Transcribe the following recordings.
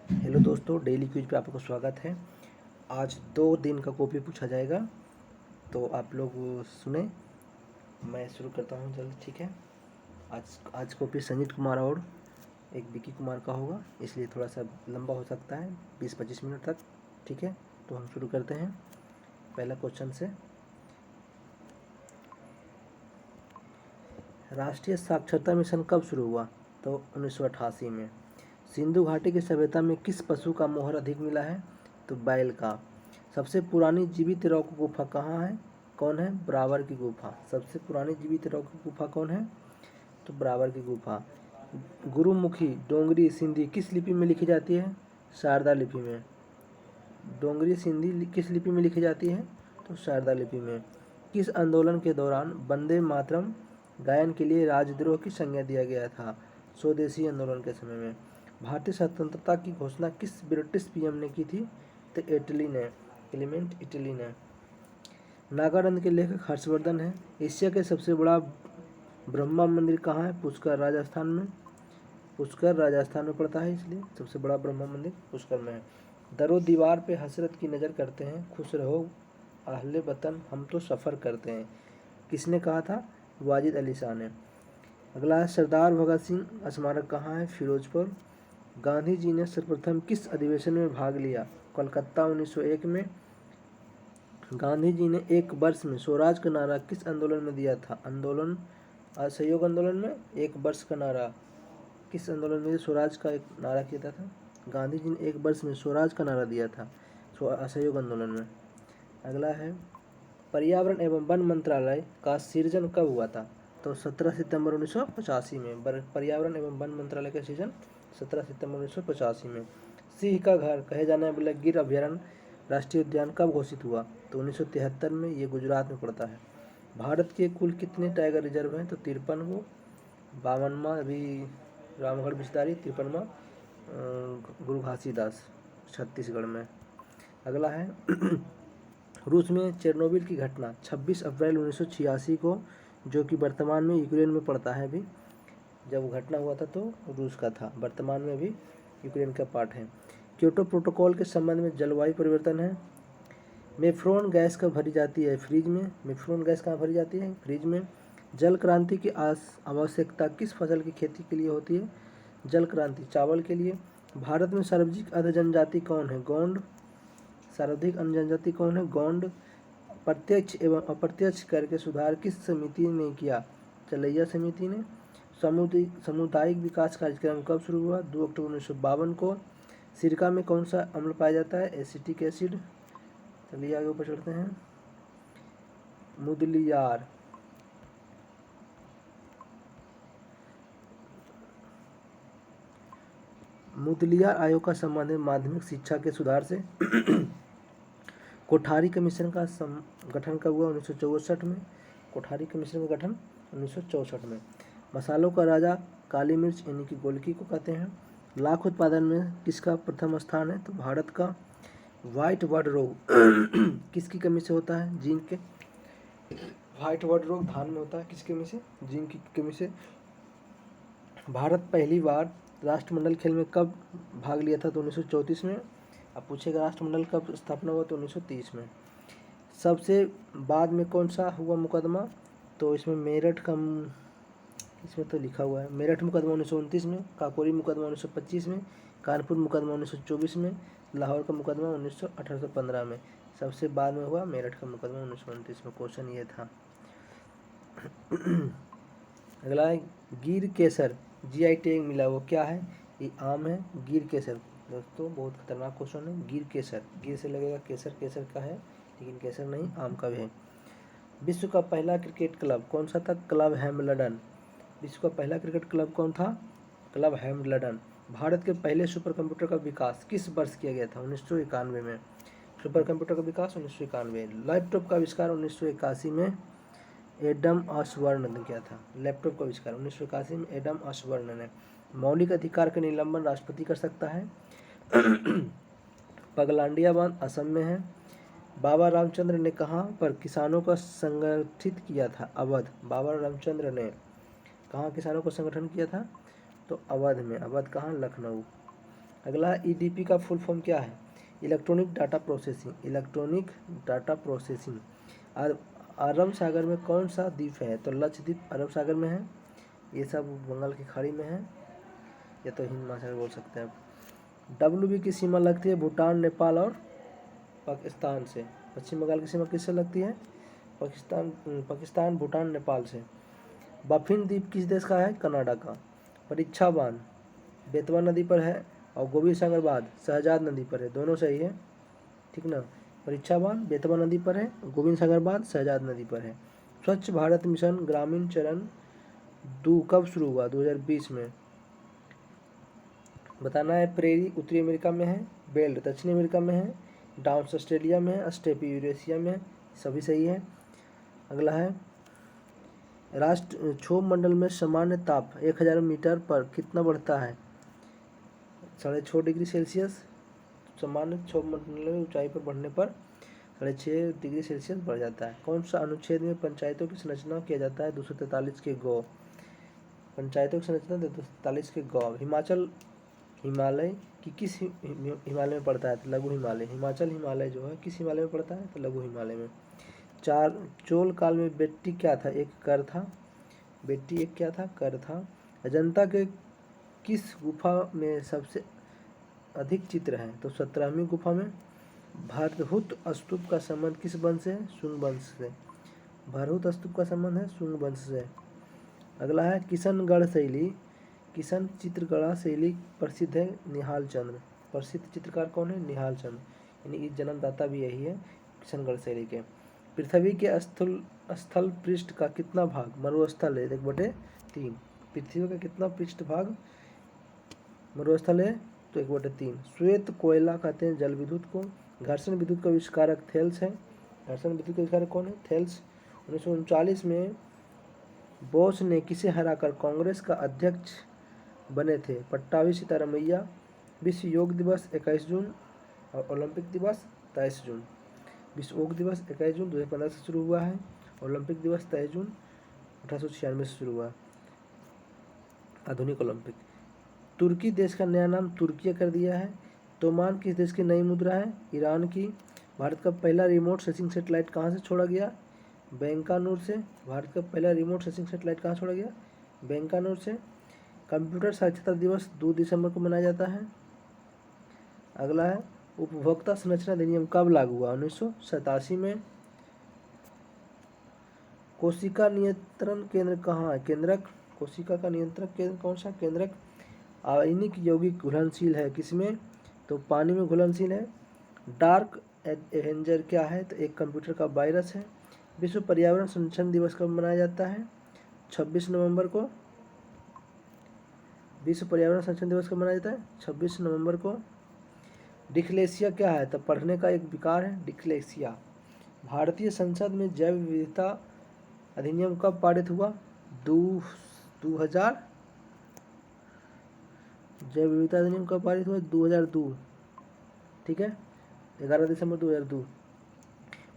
Hello दोस्तों, daily quiz पे आपका स्वागत है। आज 2 दिन का कॉपी पूछा जाएगा, तो आप लोग सुने। मैं शुरू करता हूँ जल्द, ठीक है। आज आज कॉपी संजीत कुमार और एक विकी कुमार का होगा, इसलिए थोड़ा सा लंबा हो सकता है, 20-25 मिनट तक, ठीक है। तो हम शुरू करते हैं पहला क्वेश्चन से। राष्ट्रीय साक्षरता मिशन कब शुरू हुआ? तो 1988 में। सिंधु घाटी की सभ्यता में किस पशु का मोहर अधिक मिला है? तो बैल का। सबसे पुरानी जीवित रॉक गुफा कहाँ है? कौन है? ब्रावर की गुफा। सबसे पुरानी जीवित रॉक गुफा कौन है? तो ब्रावर की गुफा। गुरुमुखी डोंगरी सिंधी किस लिपि में लिखी जाती है? शारदा लिपि में। डोंगरी सिंधी किस लिपि में लिखी जाती है? तो शारदा लिपि में। किस आंदोलन के दौरान वंदे मातरम गायन के लिए राजद्रोह की संज्ञा दिया गया था? स्वदेशी आंदोलन के समय में। भारतीय स्वतंत्रता की घोषणा किस ब्रिटिश पीएम ने की थी? तो इटली ने, क्लेमेंट इटली ने। नागानंद के लेखक हर्षवर्धन है। एशिया के सबसे बड़ा ब्रह्मा मंदिर कहाँ है? पुष्कर, राजस्थान में। पुष्कर राजस्थान में पड़ता है, इसलिए सबसे बड़ा ब्रह्मा मंदिर पुष्कर में है। दरो दीवार पे हसरत की नज़र करते हैं, खुश रहो अहले वतन हम तो सफ़र करते हैं, किसने कहा था? वाजिद अली शाह ने। अगला है सरदार भगत सिंह स्मारक कहाँ है? फिरोजपुर। गांधी जी ने सर्वप्रथम किस अधिवेशन में भाग लिया? कोलकाता 1901 में। गांधी जी ने एक वर्ष में स्वराज का नारा किस आंदोलन में दिया था? आंदोलन असहयोग आंदोलन में। एक वर्ष का नारा किस आंदोलन में स्वराज का एक नारा किया था? गांधी जी ने एक वर्ष में स्वराज का नारा दिया था असहयोग आंदोलन में। अगला है पर्यावरण एवं वन मंत्रालय का सृजन कब हुआ था? तो 17 सितंबर 1985 में। पर्यावरण एवं वन मंत्रालय का सृजन 17 सितंबर 1985 में। सिंह का घर कहे जाने वाला गिर अभ्यारण्य राष्ट्रीय उद्यान कब घोषित हुआ? तो 1973 में। ये गुजरात में पड़ता है। भारत के कुल कितने टाइगर रिजर्व हैं? तो 53 को। 52वां अभी रामगढ़ बिस्तारी, 53वां गुरु घासीदास छत्तीसगढ़ में। अगला है रूस में चेरनोबिल की घटना 26 अप्रैल 1986 को, जो कि वर्तमान में यूक्रेन में पड़ता है। अभी जब घटना हुआ था तो रूस का था, वर्तमान में अभी यूक्रेन का पार्ट है। क्योटो प्रोटोकॉल के संबंध में जलवायु परिवर्तन है। मेफ्रॉन गैस कब भरी जाती है? फ्रिज में। मेफ्रॉन गैस कहाँ भरी जाती है? फ्रिज में। जल क्रांति की आवश्यकता किस फसल की खेती के लिए होती है? जल क्रांति चावल के लिए। भारत में सर्वाधिक अध जनजाति कौन है? गोंड। सर्वाधिक अध जनजाति कौन है? गोंड। प्रत्यक्ष एवं अप्रत्यक्ष कर के सुधार किस समिति ने किया? चलैया समिति ने। सामुदायिक विकास कार्यक्रम कब शुरू हुआ? 2 अक्टूबर 1952 को। सिरका में कौन सा अम्ल पाया जाता है? Acetic acid. चलिए आगे ऊपर चढ़ते हैं। मुदलियार मुदलियार आयोग का संबंध है माध्यमिक शिक्षा के सुधार से। कोठारी कमीशन का गठन कब हुआ? 1964 में। कोठारी कमीशन का गठन 1964 में। मसालों का राजा काली मिर्च यानी कि गोलकी को कहते हैं। लाख उत्पादन में किसका प्रथम स्थान है? तो भारत का। व्हाइट बर्ड रोग किसकी कमी से होता है? जिंक के। व्हाइट बर्ड रोग धान में होता है, किसकी कमी से? जिंक की कमी से। भारत पहली बार राष्ट्रमंडल खेल में कब भाग लिया था? तो 1934 में। अब पूछेगा राष्ट्रमंडल कब स्थापना हुआ? तो 1930 में। सबसे बाद में कौन सा हुआ मुकदमा? तो इसमें मेरठ का, इसमें तो लिखा हुआ है मेरठ मुकदमा 1929 में, काकोरी मुकदमा 1925 में, कानपुर मुकदमा 1924 में, लाहौर का मुकदमा 1815 में। सबसे बाद में हुआ मेरठ का मुकदमा 1929 में। क्वेश्चन ये था। अगला है गिर केसर जीआई टैग मिला, वो क्या है? ये आम है, गिर केसर। दोस्तों बहुत खतरनाक क्वेश्चन है। गिर केसर, गिर से लगेगा केसर, केसर का है लेकिन केसर नहीं, आम का भी है। विश्व का पहला क्रिकेट क्लब कौन सा था? क्लब हैम्बल्डन। विश्व का पहला क्रिकेट क्लब कौन था? क्लब हैम्बल्डन। भारत के पहले सुपर कंप्यूटर का विकास किस वर्ष किया गया था? 1991 में। सुपर कंप्यूटर का विकास 1991। लैपटॉप का आविष्कार 1981 में एडम ऑसबर्न ने किया था। लैपटॉप का आविष्कार 1981 में एडम ऑसबर्न ने। मौलिक अधिकार का निलंबन राष्ट्रपति कर सकता है। पगलांडिया बांध असम में है। बाबा रामचंद्र ने कहाँ पर किसानों का संगठित किया था? अवध। बाबा रामचंद्र ने कहाँ किसानों को संगठन किया था? तो अवध में। अवध कहाँ? लखनऊ। अगला है ईडीपी का फुल फॉर्म क्या है? Electronic data processing. Electronic data processing. अरब सागर में कौन सा द्वीप है? तो लक्षद्वीप अरब सागर में है, ये सब बंगाल की खाड़ी में है, या तो हिंद महासागर बोल सकते हैं। WB की सीमा लगती है भूटान, नेपाल और पाकिस्तान से। पश्चिम बंगाल की सीमा किससे लगती है? पाकिस्तान, भूटान, नेपाल से। बाफिन द्वीप किस देश का है? कनाडा का। परीक्षा बांध बेतवा नदी पर है और गोविंद सागर बांध शहजाद नदी पर है, दोनों सही है, ठीक ना। परीक्षा बांध बेतवा नदी पर है, गोविंद सागर बांध शहजाद नदी पर है। स्वच्छ भारत मिशन ग्रामीण चरण 2 कब शुरू हुआ? 2020 में। बताना है प्रेरी उत्तरी अमेरिका में है, बेल्ट दक्षिण अमेरिका में है, डाउन्स ऑस्ट्रेलिया में है, स्टेपी यूरेशिया में है, सभी सही है। अगला है राष्ट्र क्षोभ मंडल में सामान्य ताप 1000 मीटर पर कितना बढ़ता है? 6.5 डिग्री सेल्सियस। सामान्य क्षोभ मंडल में ऊंचाई पर बढ़ने पर 6.5 डिग्री सेल्सियस बढ़ जाता है। कौन सा अनुच्छेद में पंचायतों की संरचना किया जाता है? 243 के गौ। पंचायतों की संरचना 243 के गौ। हिमाचल हिमालय की किस हिमालय में पड़ता है? तो लघु हिमालय। हिमाचल हिमालय जो है किस हिमालय में पड़ता है? तो लघु हिमालय में। चोल काल में बेट्टी क्या था? एक कर था। बेट्टी एक क्या था? कर था। अजंता के किस गुफा में सबसे अधिक चित्र हैं? तो 17वीं गुफा में। भरहुत स्तूप का संबंध किस वंश से है? शुंग वंश से। भरहुत स्तूप का संबंध है शुंग वंश से। अगला है किशनगढ़ शैली। किशन चित्रकला शैली प्रसिद्ध है निहाल चंद्र। प्रसिद्ध चित्रकार कौन है? निहाल चंद्र, यानी कि जन्मदाता भी यही है किशनगढ़ शैली के। पृथ्वी के स्थल पृष्ठ का कितना भाग मरुस्थल है? 1/3। पृथ्वी का कितना पृष्ठ भाग मरुस्थल है? तो 1/3। श्वेत कोयला कहते हैं जल विद्युत को। घर्षण विद्युत का आविष्कारक थेल्स है। घर्षण विद्युत का आविष्कारक कौन है? थेल्स। 1939 में बोस ने किसे हराकर कांग्रेस का अध्यक्ष बने थे? पट्टाभी सीतारामैया। विश्व योग दिवस 21 जून और ओलंपिक दिवस 23 जून। विश्व योग दिवस 21 जून 2015 से शुरू हुआ है, ओलंपिक दिवस 23 जून 1896 से शुरू हुआ, आधुनिक ओलंपिक। तुर्की देश का नया नाम तुर्किया कर दिया है। तोमान किस देश की नई मुद्रा है? ईरान की। भारत का पहला रिमोट सेंसिंग सैटेलाइट कहाँ से छोड़ा गया? बैंकानूर से। भारत का पहला रिमोट सेंसिंग सैटेलाइट कहाँ छोड़ा गया? बैंकानूर से। कंप्यूटर साक्षरता दिवस 2 दिसंबर को मनाया जाता है। अगला है उपभोक्ता संरक्षण अधिनियम कब लागू हुआ? 1987 में। कोशिका नियंत्रण केंद्र कहाँ है? केंद्रक। कोशिका का नियंत्रण केंद्र कौन सा? केंद्रक। आयनिक यौगिक घुलनशील है किसमें? तो पानी में घुलनशील है। डार्क एवेंजर क्या है? तो एक कंप्यूटर का वायरस है। विश्व पर्यावरण संरक्षण दिवस कब मनाया जाता है? 26 नवंबर को। विश्व पर्यावरण संरक्षण दिवस कब मनाया जाता है? 26 नवंबर को। डिस्लेक्सिया क्या है? तो पढ़ने का एक विकार है डिस्लेक्सिया। भारतीय संसद में जैव विविधता अधिनियम कब पारित हुआ? 2000। जैव विविधता अधिनियम कब पारित हुआ? 2002, ठीक है, 11 दिसंबर 2002।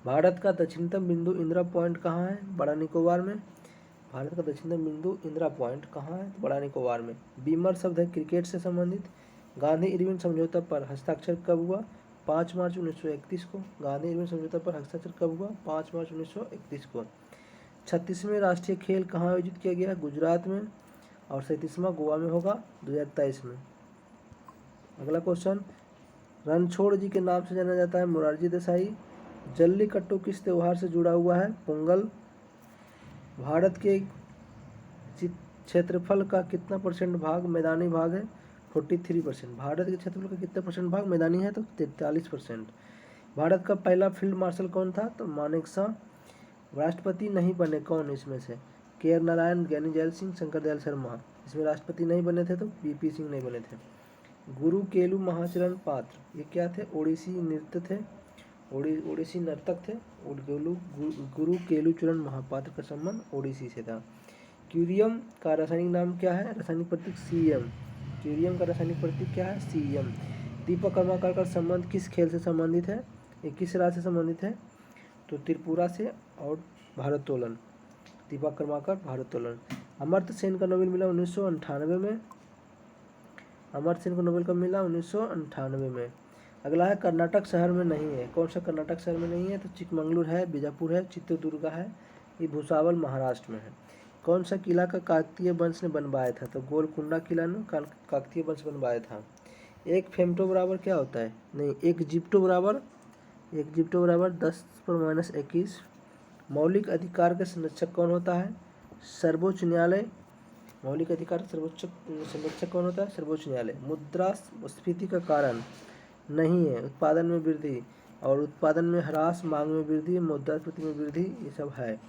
भारत का दक्षिणतम बिंदु इंदिरा पॉइंट कहाँ है? बड़ा निकोबार में। भारत का दक्षिणतम बिंदु इंदिरा पॉइंट कहाँ है? बड़ा निकोबार में। बीमर शब्द है क्रिकेट से संबंधित। गांधी इरविन समझौता पर हस्ताक्षर कब हुआ? 5 मार्च 1931 को। गांधी इरविन समझौता पर हस्ताक्षर कब हुआ? 5 मार्च 1931 को। 36वें राष्ट्रीय खेल कहाँ आयोजित किया गया? गुजरात में। और 37वां गोवा में होगा 2023 में। अगला क्वेश्चन, रणछोड़ जी के नाम से जाना जाता है मोरारजी देसाई। जल्लीकट्टू किस त्योहार से जुड़ा हुआ है? पोंगल। भारत के क्षेत्रफल का कितना % भाग मैदानी भाग है? 43%। भारत के क्षेत्रफल का कितना % भाग मैदानी है? तो 43%। भारत का पहला फील्ड मार्शल कौन था? तो मानेकशॉ। राष्ट्रपति नहीं बने कौन इसमें से? KR नारायण, ज्ञानी जैल सिंह, शंकर दयाल शर्मा। इसमें राष्ट्रपति नहीं बने थे तो VP सिंह नहीं बने थे। गुरु केलू महाचरण पात्र ये क्या थे? ओडिसी नृत्य थे, ओडिसी नर्तक थे। गुरु केलूचरण महापात्र का संबंध ओडिसी से था। क्यूरियम का रासायनिक नाम क्या है? रासायनिक प्रतीक CM। क्यूरियम का रासायनिक प्रतीक क्या है? CM। दीपक कर्माकर का संबंध किस खेल से संबंधित है? ये किस राज्य से संबंधित है? तो त्रिपुरा से और भारोत्तोलन। दीपक कर्माकर भारोत्तोलन। अमर्त्य सेन का नोबेल मिला 1998 में। अमर्त्य सेन को नोबेल कब मिला? 1998 में। अगला है कर्नाटक शहर में नहीं है। कौन सा कर्नाटक शहर में नहीं है? तो चिकमंगलूर है, बीजापुर है, चित्रदुर्गा है, ये भुसावल महाराष्ट्र में है। कौन सा किला का काकतीय वंश ने बनवाया था? तो गोलकुंडा किला ने काकतीय वंश बनवाया था। एक फेमटो बराबर क्या होता है? नहीं, एक जिप्टो बराबर 10⁻21। मौलिक अधिकार का संरक्षक कौन होता है? सर्वोच्च न्यायालय। मौलिक अधिकार सर्वोच्च संरक्षक कौन होता है? सर्वोच्च न्यायालय। मुद्रास्फीति का कारण नहीं है, उत्पादन में वृद्धि, और उत्पादन में ह्रास, मांग में वृद्धि, मुद्रास्फीति में वृद्धि, ये सब है।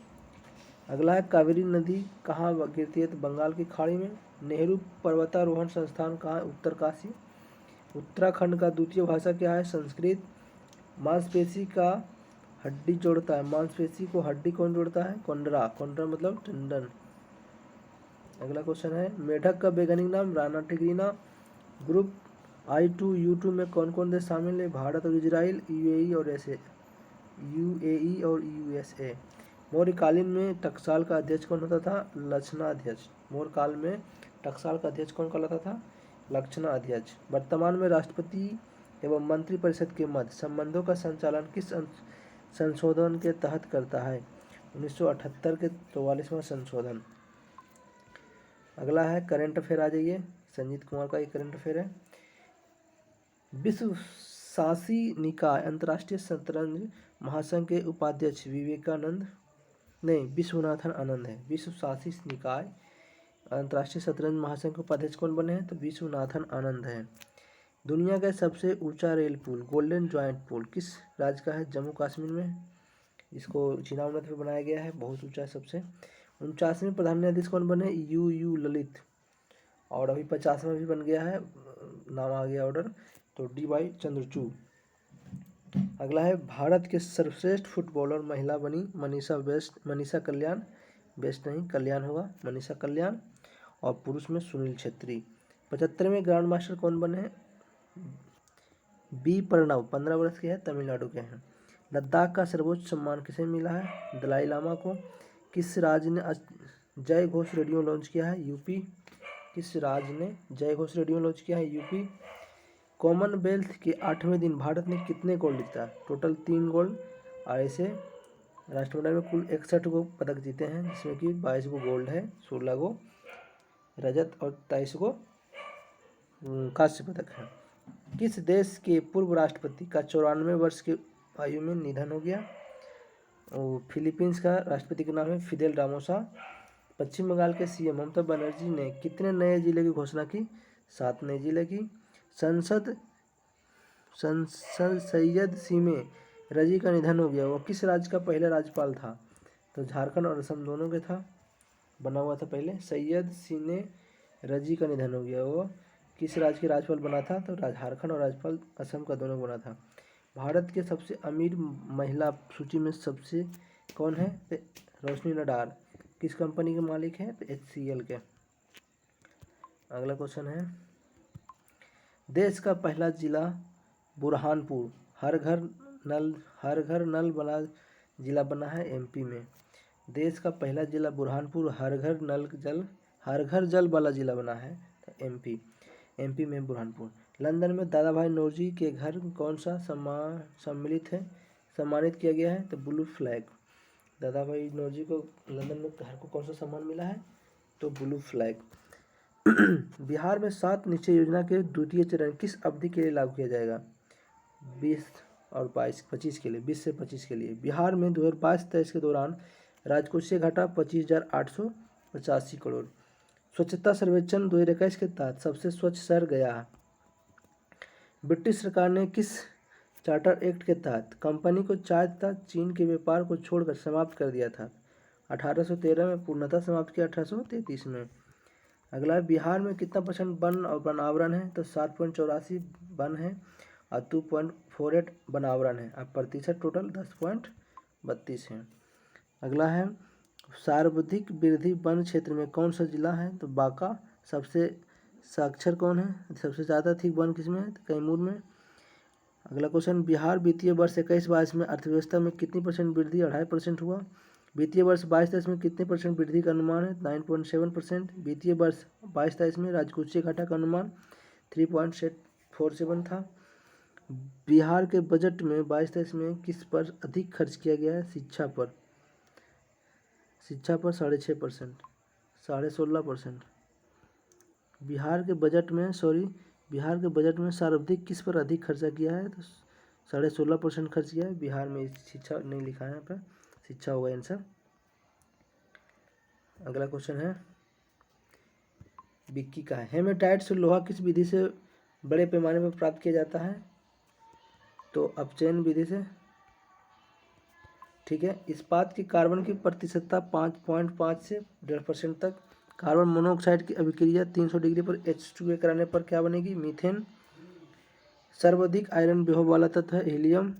अगला है कावेरी नदी कहाँ गिरती है? तो बंगाल की खाड़ी में। नेहरू पर्वतारोहण संस्थान कहाँ है? उत्तरकाशी। उत्तराखंड का द्वितीय भाषा क्या है? संस्कृत। मांसपेशी का हड्डी जोड़ता है, मांसपेशी को हड्डी कौन जोड़ता है? कोंडरा। कोंडरा मतलब टेंडन। अगला क्वेश्चन है मेढक का वैज्ञानिक नाम? राणा टिग्रिना। ग्रुप I2U2 में कौन कौन देश शामिल है? भारत और इजराइल, यूएई और यूएसए। मौर्यकालीन में टकसाल का अध्यक्ष कौन होता था? लक्षणाध्यक्ष। मौर्यकाल में टकसाल का अध्यक्ष कौन कहलाता था? लक्षणाध्यक्ष। वर्तमान में राष्ट्रपति एवं मंत्रिपरिषद के मध्य संबंधों का संचालन किस संशोधन के तहत करता है? 1978 के 44वां संशोधन। अगला है करंट अफेयर, आ जाइए। संजीत कुमार का ये करंट अफेयर है। विश्व शासी निकाय अंतर्राष्ट्रीय शतरंज महासंघ के उपाध्यक्ष विश्वनाथन आनंद है। विश्व शासी निकाय अंतर्राष्ट्रीय शतरंज महासंघ के उपाध्यक्ष कौन बने हैं? तो विश्वनाथन आनंद है। दुनिया का सबसे ऊंचा रेल पुल गोल्डन ज्वाइंट पुल किस राज्य का है? जम्मू कश्मीर में। इसको चीना उन्नत में बनाया गया है, बहुत ऊंचा है सबसे। 49वें प्रधान न्यायाधीश कौन बने? यू ललित। और अभी 50वां भी बन गया है, नाम आ गया ऑर्डर, तो DY चंद्रचूड़। अगला है भारत के सर्वश्रेष्ठ फुटबॉलर महिला बनी मनीषा कल्याण होगा, मनीषा कल्याण। और पुरुष में सुनील छेत्री। 75वें ग्रैंड मास्टर कौन बने हैं? बी प्रणव, 15 वर्ष के हैं, तमिलनाडु के हैं। लद्दाख का सर्वोच्च सम्मान किसे मिला है? दलाई लामा को। किस राज्य ने जय घोष रेडियो लॉन्च किया है? यूपी। किस राज्य ने जय घोष रेडियो लॉन्च किया है? यूपी। कॉमनवेल्थ के 8वें दिन भारत ने कितने गोल्ड जीता? Total 3 gold. और ऐसे राष्ट्रमंडल में कुल 61 गो पदक जीते हैं, जिसमें कि 22 गो गोल्ड है, 16 गो रजत और 23 गो कांस्य पदक है। किस देश के पूर्व राष्ट्रपति का 94 वर्ष की आयु में निधन हो गया? फिलीपींस का राष्ट्रपति का नाम है फिदेल रामोसा। पश्चिम बंगाल के CM ममता बनर्जी ने कितने नए जिले की घोषणा की? 7 नए जिले की। संसद सैयद सीमे रजी का निधन हो गया, वो किस राज्य का पहला राज्यपाल था? तो झारखंड और असम दोनों के था, बना हुआ था पहले। सैयद सीने रजी का निधन हो गया, वो किस राज्य के राज्यपाल बना था? तो झारखंड और राज्यपाल असम का दोनों बना था। भारत के सबसे अमीर महिला सूची में सबसे कौन है? रोशनी नडार। किस कंपनी के मालिक है? तो HCL के। अगला क्वेश्चन है देश का पहला जिला बुरहानपुर हर घर नल वाला जिला बना है MP में। देश का पहला जिला बुरहानपुर हर घर जल वाला जिला बना है, तो MP में बुरहानपुर। लंदन में दादा भाई नौरोजी के घर कौन सा सम्मानित किया गया है? तो ब्लू फ्लैग। दादा भाई नौरोजी को लंदन में घर को कौन सा सम्मान मिला है? तो ब्लू फ्लैग। बिहार में 7 निश्चय योजना के द्वितीय चरण किस अवधि के लिए लागू किया जाएगा? 20 और 25 के लिए, 20 से 25 के लिए। बिहार में 2022-23 के दौरान राजकोषीय घाटा 25,885 करोड़। स्वच्छता सर्वेक्षण 2021 के तहत सबसे स्वच्छ शहर गया है। ब्रिटिश सरकार ने किस चार्टर एक्ट के तहत कंपनी को चाय तथा चीन के व्यापार को छोड़कर समाप्त कर दिया था? 1813 में, पूर्णतः समाप्त किया 1833 में। अगला है बिहार में कितना % वन और वनावरण है? तो 7.84 वन है और 2.48 वनावरण है, और प्रतिशत टोटल 10.32 है। अगला है सर्वाधिक वृद्धि वन क्षेत्र में कौन सा जिला है? तो बांका। सबसे साक्षर कौन है? सबसे ज़्यादा थी वन किसमें है? तो कैमूर में। अगला क्वेश्चन बिहार वित्तीय वर्ष 21-22 में अर्थव्यवस्था में कितनी % वृद्धि? 2.5% हुआ। वित्तीय वर्ष 22-23 में कितने % वृद्धि का अनुमान है? 9.7%। वित्तीय वर्ष 22-23 में राजकोषीय घाटा का अनुमान 3.47 था। बिहार के बजट में 22-23 में किस पर अधिक खर्च किया गया है? शिक्षा पर 6.5%, 16.5%। बिहार के बजट में सर्वाधिक किस पर अधिक खर्चा किया है? तो 16.5% खर्च किया है बिहार में। शिक्षा नहीं लिखा है यहाँ पर, शिक्षा होगा आंसर। अगला क्वेश्चन है विक्की का है, हेमेटाइट से लोहा किस विधि से बड़े पैमाने पर प्राप्त किया जाता है? तो अपचयन विधि से। ठीक है। इस्पात की कार्बन की प्रतिशतता 5.5 से 1.5% तक। कार्बन मोनोऑक्साइड की अभिक्रिया 300 डिग्री पर H2A कराने पर क्या बनेगी? मीथेन। सर्वाधिक आयरन विभव वाला तत्व है हीलियम।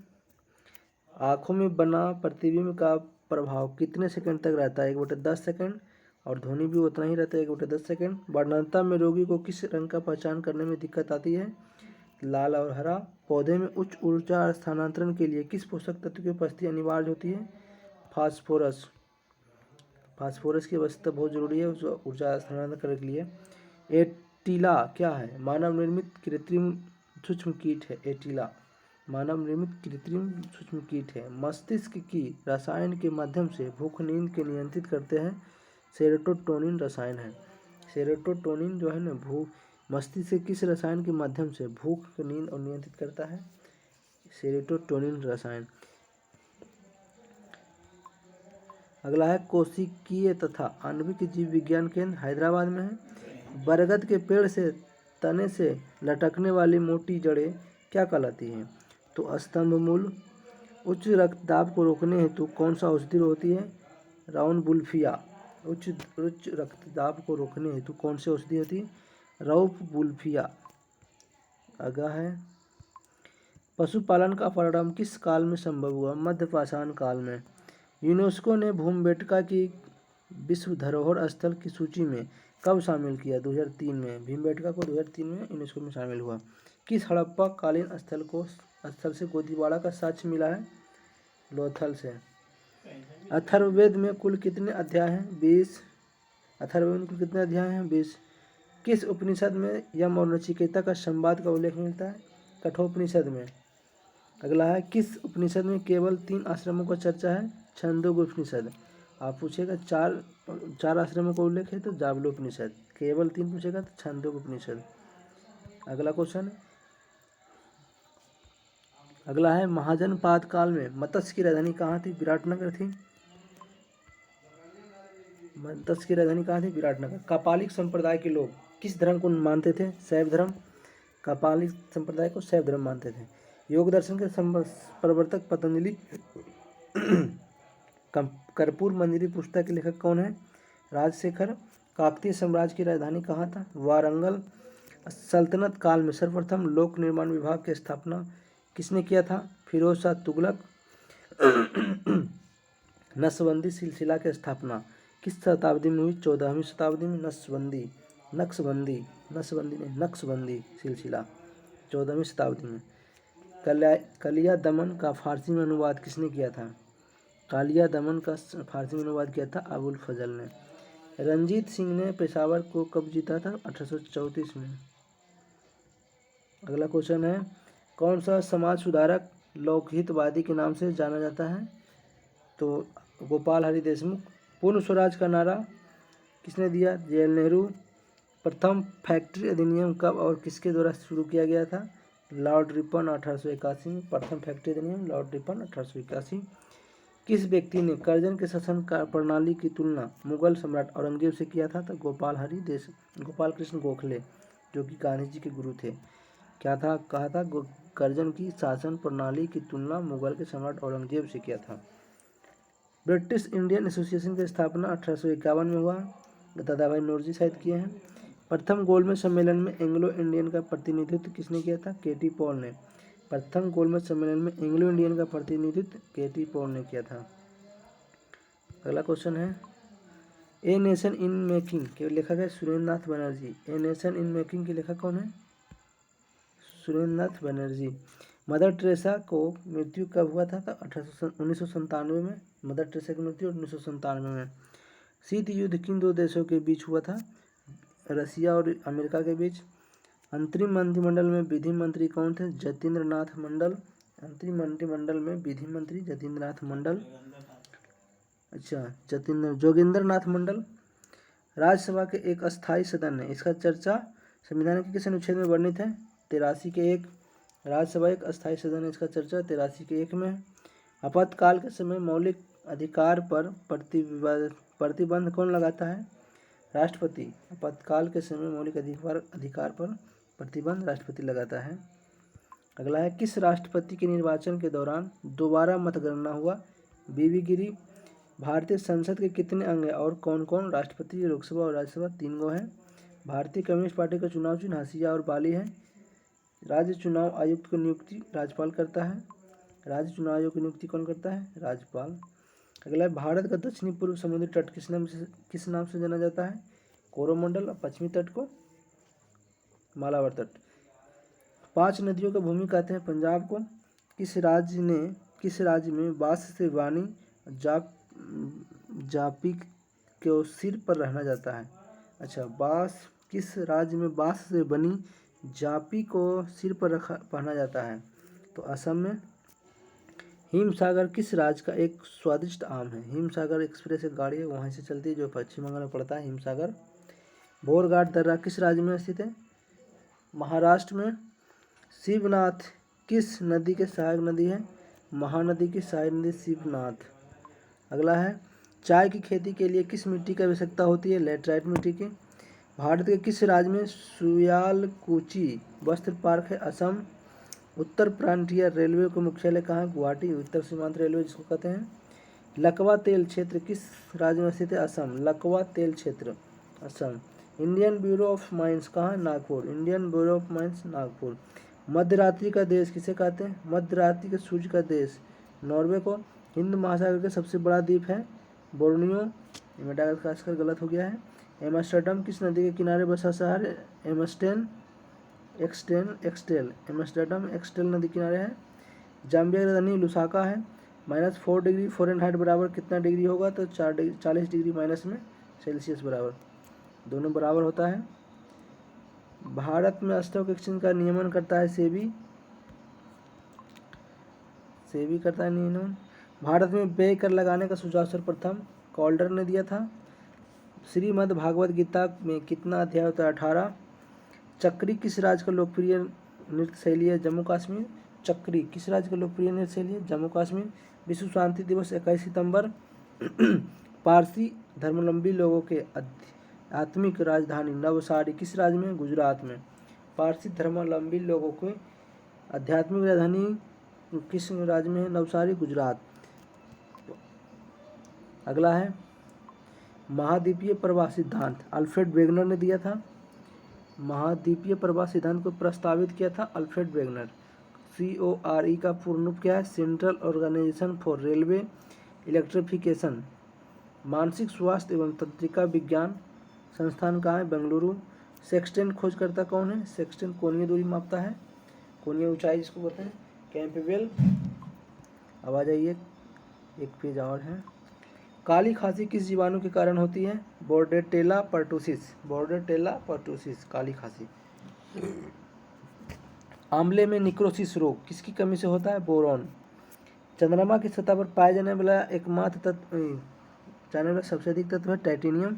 आँखों में बना प्रतिबिंब का प्रभाव कितने सेकंड तक रहता है? 1/10 सेकंड। और ध्वनि भी उतना ही रहता है, 1/10 सेकंड। वर्णनता में रोगी को किस रंग का पहचान करने में दिक्कत आती है? लाल और हरा। पौधे में उच्च ऊर्जा स्थानांतरण के लिए किस पोषक तत्व की उपस्थिति अनिवार्य होती है? फास्फोरस। फास्फोरस की आवश्यकता बहुत जरूरी है उस ऊर्जा स्थानांतरण करने के लिए। एटिला क्या है? मानव निर्मित कृत्रिम सूक्ष्म कीट है। एटिला मानव निर्मित कृत्रिम सूक्ष्म कीट है। मस्तिष्क की रसायन के माध्यम से भूख नींद के नियंत्रित करते हैं। सेरोटोनिन रसायन है। सेरोटोनिन जो है ना, मस्तिष्क से किस रसायन के माध्यम से भूख नींद और नियंत्रित करता है? सेरोटोनिन रसायन। अगला है कोशिकीय तथा आणविक जीव विज्ञान केंद्र हैदराबाद में है। बरगद के पेड़ से तने से लटकने वाली मोटी जड़ें क्या कहलाती हैं? तो स्तंभ मूल। उच्च रक्तदाब को रोकने हेतु कौन सा औषधि होती है? राउनबुल्फिया। उच्च रक्तदाब को रोकने हेतु कौन सी औषधि होती है? राउनबुल्फिया। अगला है पशुपालन का प्रारंभ किस काल में संभव हुआ? मध्य पाषाण काल में। यूनेस्को ने भीमबेटका की विश्व धरोहर स्थल की सूची में कब शामिल किया? 2003 में। भीमबेटका को 2003 में यूनेस्को में शामिल हुआ। किस हड़प्पा कालीन स्थल से गोदीवाड़ा का साक्ष्य मिला है? लोथल से। अथर्ववेद में कुल कितने अध्याय हैं? 20। अथर्ववेद में कुल कितने अध्याय हैं? 20। किस उपनिषद में यम और नचिकेता का संवाद का उल्लेख मिलता है? कठोपनिषद में। अगला है किस उपनिषद में केवल 3 आश्रमों का चर्चा है? छंदोग्य उपनिषद। आप पूछेगा 4 आश्रमों का उल्लेख है तो जाबलोपनिषद। केवल 3 पूछेगा तो छंदोग्य उपनिषद। अगला क्वेश्चन, अगला है महाजनपाद काल में मत्स्य की राजधानी कहाँ थी? विराटनगर थी। मत्स्य की राजधानी कहाँ थी? विराटनगर। कापालिक संप्रदाय के लोग किस धर्म को मानते थे? शैव धर्म। कापालिक संप्रदाय को शैव धर्म मानते थे। योग दर्शन के प्रवर्तक पतंजलि। कर्पूर मंजरी पुस्तक के लेखक कौन है? राजशेखर। काकतीय साम्राज्य की राजधानी कहाँ था? वारंगल। सल्तनत काल में सर्वप्रथम लोक निर्माण विभाग की स्थापना किसने किया था? फिरोज शाह तुगलक। नक्शबंदी सिलसिला की स्थापना किस शताब्दी में हुई? 14वीं शताब्दी में। नक्शबंदी सिलसिला 14वीं शताब्दी में। कलिया दमन का फारसी में अनुवाद किसने किया था? कालिया दमन का फारसी में अनुवाद किया था अबुल फजल ने। रंजीत सिंह ने पेशावर को कब जीता था? 1834 में। अगला क्वेश्चन है कौन सा समाज सुधारक लोकहितवादी के नाम से जाना जाता है? तो गोपाल हरि देशमुख। पूर्ण स्वराज का नारा किसने दिया? जवाहरलाल नेहरू। प्रथम फैक्ट्री अधिनियम कब और किसके द्वारा शुरू किया गया था? लॉर्ड रिपन 1881 में। प्रथम फैक्ट्री अधिनियम लॉर्ड रिपन 1881। किस व्यक्ति ने कर्जन के शासन प्रणाली की तुलना मुगल सम्राट औरंगजेब से किया था? तो गोपाल कृष्ण गोखले, जो कि गांधी जी के गुरु थे। क्या था? कहा था कर्जन की शासन प्रणाली की तुलना मुगल के सम्राट औरंगजेब से किया था। ब्रिटिश इंडियन एसोसिएशन की स्थापना 1851 में हुआ। दादा भाई नौरोजी शायद किए हैं। प्रथम गोलमेज सम्मेलन में एंग्लो इंडियन का प्रतिनिधित्व किसने किया था? केटी पॉल ने। प्रथम गोलमेज सम्मेलन में एंग्लो इंडियन का प्रतिनिधित्व केटी पॉल ने किया था। अगला क्वेश्चन है ए नेशन इन मेकिंग के लेखक है Surendranath Banerjee. A nation in making के लेखक कौन है? सुरेंद्रनाथ बनर्जी। मदर टेरेसा को मृत्यु कब हुआ था? 1997 में। मदर टेरेसा की मृत्यु 1997 में। शीत युद्ध किन 2 देशों के बीच हुआ था? रसिया और अमेरिका के बीच। अंतरिम मंत्रिमंडल में विधि मंत्री कौन थे? जतीन्द्र नाथ मंडल। अंतरिम मंत्रिमंडल में विधि मंत्री जतीन्द्र नाथ मंडल। अच्छा, जोगिंदर नाथ मंडल। राज्यसभा के एक अस्थायी सदन है, इसका चर्चा संविधान के किस अनुच्छेद में वर्णित है? 83 के 1। राज्यसभा एक अस्थायी सदन है, इसका चर्चा 83 के 1 में है। आपातकाल के समय मौलिक अधिकार पर प्रतिबंध कौन लगाता है? राष्ट्रपति। आपातकाल के समय मौलिक अधिकार पर प्रतिबंध राष्ट्रपति लगाता है। अगला है, किस राष्ट्रपति के निर्वाचन के दौरान दोबारा मतगणना हुआ? बीवी गिरी। भारतीय संसद के कितने अंग हैं और कौन कौन? राष्ट्रपति, लोकसभा और राज्यसभा 3 गो हैं। भारतीय कम्युनिस्ट पार्टी का चुनाव चिन्ह हंसिया और बाली है। राज्य चुनाव आयुक्त की नियुक्ति राज्यपाल करता है। राज्य चुनाव आयोग की नियुक्ति कौन करता है? राज्यपाल। अगला है, भारत का दक्षिणी पूर्व समुद्री तट किस नाम से जाना जाता है? कोरोमंडल। और पश्चिमी तट को मालाबार तट। 5 नदियों का भूमि कहते हैं पंजाब को। किस राज्य में बांस से बनी जापी को सिर पर रहना जाता है? अच्छा, किस राज्य में बांस से बनी जापी को सिर पर पहना जाता है? तो असम में। हिमसागर किस राज्य का एक स्वादिष्ट आम है? हिमसागर एक्सप्रेस एक गाड़ी है, वहाँ से चलती है, जो पश्चिम बंगाल में पड़ता है हिमसागर। बोरघाट दर्रा किस राज्य में स्थित है? महाराष्ट्र में। शिवनाथ किस नदी के सहायक नदी है? महानदी की सहायक नदी शिवनाथ। अगला है, चाय की खेती के लिए किस मिट्टी की आवश्यकता होती है? लैटराइट मिट्टी की। भारत के किस राज्य में सुयालकुची वस्त्र पार्क है? असम। उत्तर फ्रंटियर रेलवे का मुख्यालय कहाँ है? गुवाहाटी। उत्तर सीमांत रेलवे जिसको कहते हैं। लकवा तेल क्षेत्र किस राज्य में स्थित है? असम। लकवा तेल क्षेत्र Assam. Indian bureau of mines कहाँ है? Nagpur. Indian bureau of mines Nagpur. मध्यरात्रि का देश किसे कहते हैं? मध्यरात्रि के सूर्य का देश नॉर्वे को। हिंद महासागर का सबसे बड़ा द्वीप है बोर्नियो। मेडागास्कर गलत हो गया है। एम्स्टर्डम किस नदी के किनारे बसा शहर है? एम्स्टर्डम एक्सटेल नदी किनारे है। जाम्बिया की राजधानी लुसाका है। -4 डिग्री फ़ारेनहाइट बराबर कितना डिग्री होगा? तो 40 डिग्री माइनस में सेल्सियस बराबर, दोनों बराबर होता है। भारत में स्टॉक एक्सचेंज का नियमन करता है सेबी करता है नियमन। भारत में व्यय कर लगाने का सुझाव सर्वप्रथम कॉल्डर ने दिया था। श्रीमद् भागवत गीता में कितना अध्याय होता है? 18। चक्री किस राज्य का लोकप्रिय नृत्य शैली है? जम्मू कश्मीर। चक्री किस राज्य का लोकप्रिय नृत्य शैली है? जम्मू कश्मीर। विश्व शांति दिवस 21 सितंबर। पारसी धर्मावलंबी लोगों के आध्यात्मिक राजधानी नवसारी किस राज्य में? गुजरात में। पारसी धर्मावलंबी लोगों के आध्यात्मिक राजधानी किस राज्य में है? नवसारी, गुजरात। अगला है, महाद्वीपीय प्रवास सिद्धांत अल्फ्रेड वेगनर ने दिया था। महाद्वीपीय प्रवास सिद्धांत को प्रस्तावित किया था अल्फ्रेड वेगनर। CORE का पूर्ण रूप क्या है? Central organisation for railway electrification. मानसिक स्वास्थ्य एवं तंत्रिका विज्ञान संस्थान कहाँ है? बेंगलुरु। सेक्सटेंट खोजकर्ता कौन है? सेक्सटेंट कोणीय दूरी मापता है, कोणीय ऊंचाई जिसको बोलते हैं। कैंपबेल। अब आ जाइए, एक पेज और है। काली खांसी किस जीवाणु के कारण होती है? बोर्डेटेला पर्टुसिस काली खांसी। आंवले में निक्रोसिस रोग किसकी कमी से होता है? बोरॉन। चंद्रमा की सतह पर पाए जाने वाला सबसे अधिक तत्व है टाइटेनियम।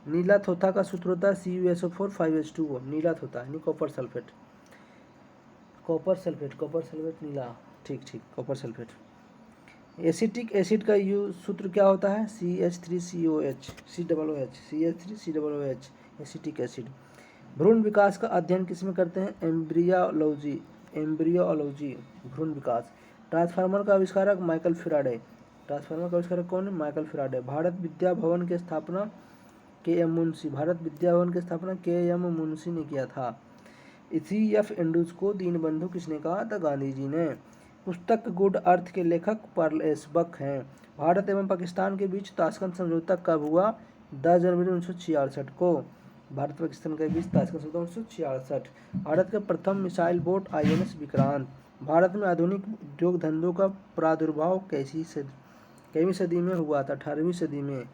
नीला थोथा का सूत्र होता है CuSO4 5H2O। नीला थोथा यानी कॉपर सल्फेट नीला। ठीक, कॉपर सल्फेट। एसिटिक एसिड का सूत्र क्या होता है? CH3COH acetic acid. भ्रूण विकास का अध्ययन किसमें करते हैं? एम्ब्रियोलॉजी भ्रूण विकास। ट्रांसफार्मर का आविष्कारक माइकल फेराडे। ट्रांसफार्मर का आविष्कारक कौन है? Michael Faraday. भारत विद्या भवन की स्थापना KM मुंशी ने किया था। ECF इंडूस को दीनबंधु किसने कहा था? गांधी जी ने। पुस्तक गुड अर्थ के लेखक पर्ल एस बक हैं। भारत एवं पाकिस्तान के बीच ताशकंद समझौता कब हुआ? 10 जनवरी 1966 को। भारत पाकिस्तान के बीच ताशकंद समझौता 1966। भारत का प्रथम missile boat INS Vikrant. Bharat में आधुनिक उद्योग धंधों का प्रादुर्भाव कईवीं सदी में हुआ था? 18वीं सदी में।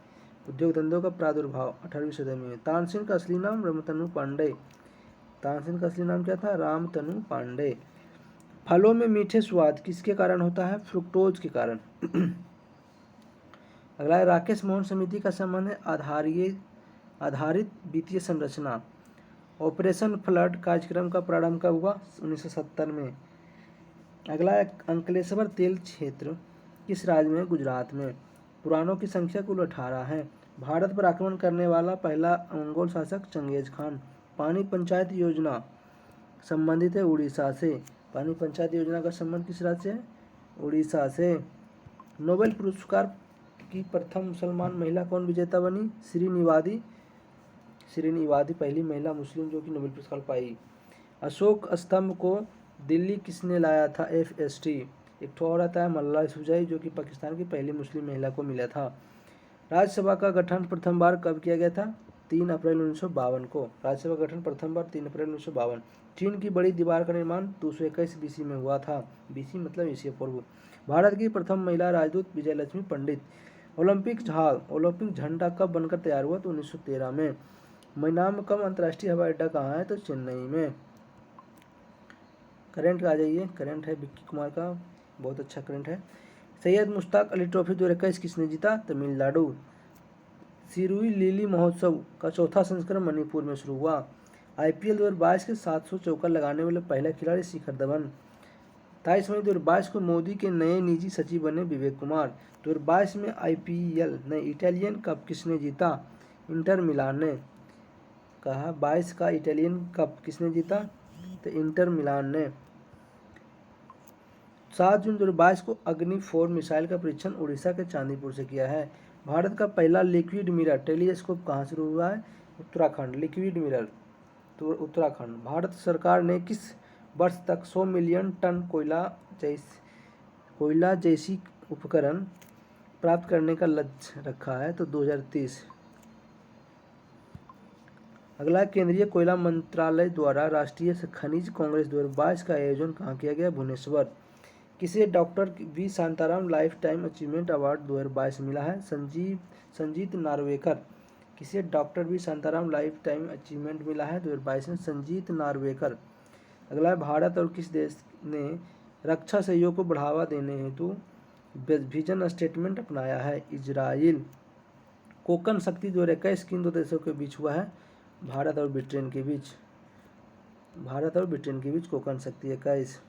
उद्योग धंधों का प्रादुर्भाव 18वीं सदी में। तानसेन का असली नाम रमतनु पांडे। तानसेन का असली नाम क्या था? रामतनु पांडे। फलों में मीठे स्वाद किसके कारण होता है? फ्रुक्टोज के कारण। अगला है, राकेश मोहन समिति का संबंध है आधारित वित्तीय संरचना। ऑपरेशन फ्लड कार्यक्रम का प्रारंभ कब हुआ? 1970 में। अगला है, अंकलेश्वर तेल क्षेत्र किस राज्य में? गुजरात में। पुराणों की संख्या कुल 18 है। भारत पर आक्रमण करने वाला पहला मंगोल शासक चंगेज खान। पानी पंचायत योजना संबंधित है उड़ीसा से। पानी पंचायत योजना का संबंध किस राज्य से है? उड़ीसा से। नोबेल पुरस्कार की प्रथम मुसलमान महिला कौन विजेता बनी? श्रीनिवादी पहली महिला मुस्लिम जो कि नोबेल पुरस्कार पाई। अशोक स्तंभ को दिल्ली किसने लाया था? FST। एक ठो और आता है मल्ला यूसुफजई जो कि पाकिस्तान की पहली मुस्लिम महिला को मिला था। राज्यसभा का गठन प्रथम बार कब किया गया था? 3 अप्रैल 1952 को। राज्यसभा का गठन प्रथम बार 3 अप्रैल 1952। चीन की बड़ी दीवार का निर्माण 221 BC में हुआ था। BC मतलब ईसा पूर्व। भारत की प्रथम महिला राजदूत विजयलक्ष्मी पंडित। ओलंपिक झंडा कब बनकर तैयार हुआ? तो 1913 में। मैनामकम अंतर्राष्ट्रीय हवाई अड्डा कहाँ है? तो चेन्नई में। करंट आ जाइए, करंट है विक्की कुमार का, बहुत अच्छा करंट है। सैयद मुश्ताक अली ट्रॉफी 2021 किसने जीता? तमिलनाडु। सिरुई लिली महोत्सव का चौथा संस्करण मणिपुर में शुरू हुआ। IPL 2022 के 700 चौका लगाने वाले पहला खिलाड़ी शिखर धवन। 23 मई 2022 को मोदी के नए निजी सचिव बने विवेक कुमार। 2022 में IPL इटालियन कप किसने जीता? इंटर मिलान ने। कहा 22 का इटालियन कप किसने जीता? तो इंटर मिलान ने। 7 जून 2022 को अग्नि 4 मिसाइल का परीक्षण उड़ीसा के चांदीपुर से किया है। भारत का पहला लिक्विड मिरर टेलीस्कोप कहाँ शुरू हुआ है? उत्तराखंड। लिक्विड मिरर तो उत्तराखंड। भारत सरकार ने किस वर्ष तक 100 मिलियन टन कोयला जैसी उपकरण प्राप्त करने का लक्ष्य रखा है? तो 2030। अगला, केंद्रीय कोयला मंत्रालय द्वारा राष्ट्रीय खनिज कांग्रेस 2022 का आयोजन कहाँ किया गया? भुवनेश्वर। किसे doctor V Shantaram life time achievement award 2022 मिला है? संजीत नार्वेकर। किसे doctor V Shantaram life time achievement मिला है 2022 में? संजीत नार्वेकर। अगला है, भारत और किस देश ने रक्षा सहयोग को बढ़ावा देने हेतु विजन स्टेटमेंट अपनाया है? इजराइल। कोकण शक्ति 2021 किन दो देशों के बीच हुआ है? भारत और ब्रिटेन के बीच। कोकण शक्ति 21।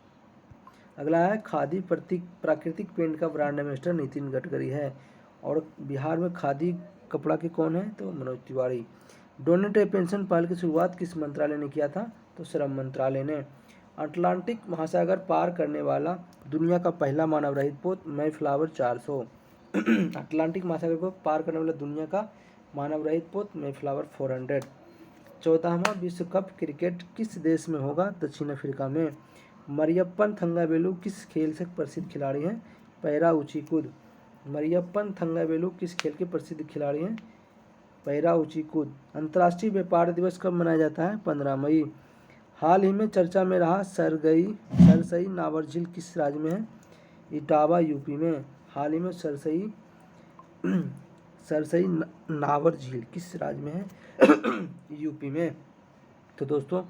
अगला है, खादी प्राकृतिक पेंट का ब्रांड एम्बेसडर नितिन गडकरी है। और बिहार में खादी कपड़ा के कौन है? तो मनोज तिवारी। डोनेट पेंशन पहल की शुरुआत किस मंत्रालय ने किया था? तो श्रम मंत्रालय ने। अटलांटिक महासागर पार करने वाला दुनिया का पहला मानव रहित पोत मेफ्लावर 400। अटलांटिक महासागर को पार करने वाला दुनिया का मानव रहित पोत मेफ्लावर 400। 14वां विश्व कप क्रिकेट किस देश में होगा? दक्षिण अफ्रीका में। मरियप्पन थंगावेलु किस खेल से प्रसिद्ध खिलाड़ी हैं? पैरा ऊंची कूद। मरियप्पन थंगावेलु किस खेल के प्रसिद्ध खिलाड़ी हैं? पैरा ऊंची कूद। अंतर्राष्ट्रीय व्यापार दिवस कब मनाया जाता है? 15 मई। हाल ही में चर्चा में रहा सरसई नावर झील किस राज्य में है? इटावा यूपी में। हाल ही में सरसई नावर झील किस राज्य में है? यूपी में। तो दोस्तों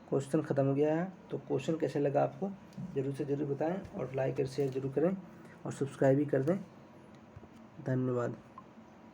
क्वेश्चन ख़त्म हो गया है। तो क्वेश्चन कैसे लगा आपको जरूर से ज़रूर बताएं और लाइक और शेयर जरूर करें और सब्सक्राइब भी कर दें। धन्यवाद।